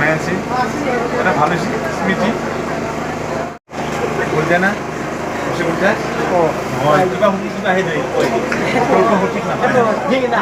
বনাই আছে এটা ভালো স্মৃতি বলতে না বসে বলতে ও হয় কিবা হুকি কিবা হে নাই কই তো হুকি না ঠিক না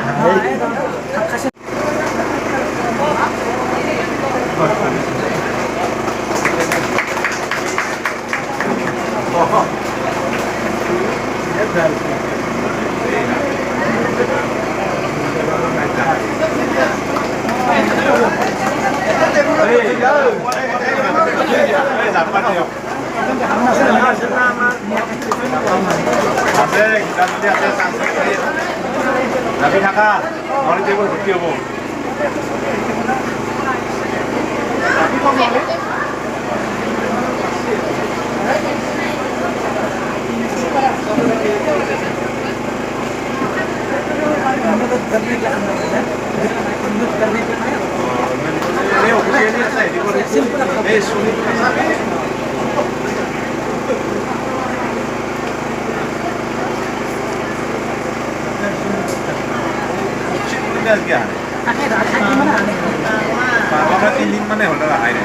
যাবি থাকা নহ'লে টেবুল ভৰ্তি হ'ব আমরা 3 দিন মানে হল আই রে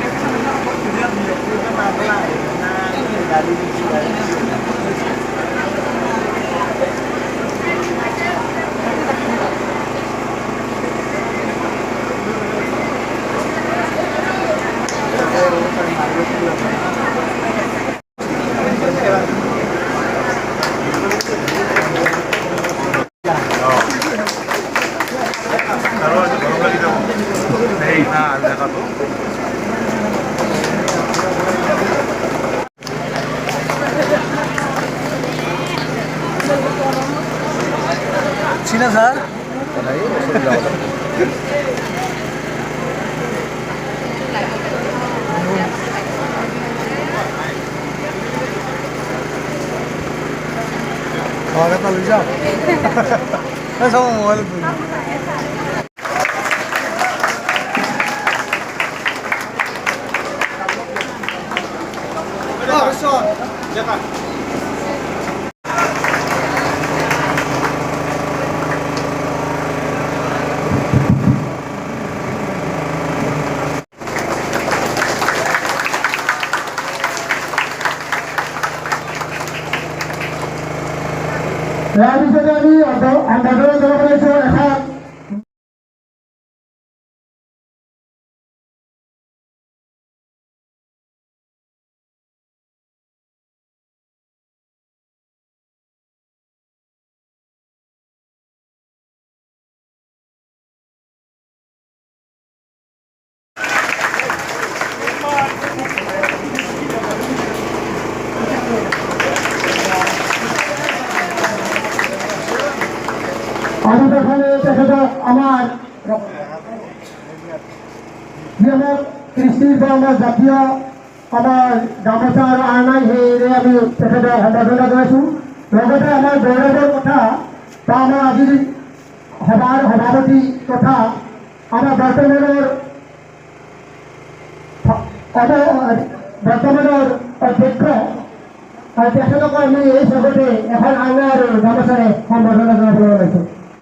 ছিল sir ahora está luchando eso es un modelo tuyo রাজনীতি আমি আন্দোলন করেছে এখন আমি যখন আমার কৃষ্টির বা আমার জাতীয় আমার গামোচাৰ আৰনাই সেয়েৰে আমি তেখেতক সম্বৰ্ধনা জনাইছোঁ লগতে আমাৰ গৌৰৱৰ কথা বা আমাৰ আজিৰ সভাৰ সভাপতি তথা আমাৰ বৰ্তমানৰ অধ্যক্ষ তেখেতক আমি এই জগতে এখন আৰনা আৰু গামোচাৰে সম্বৰ্ধনা জনাবলৈ ওলাইছোঁ।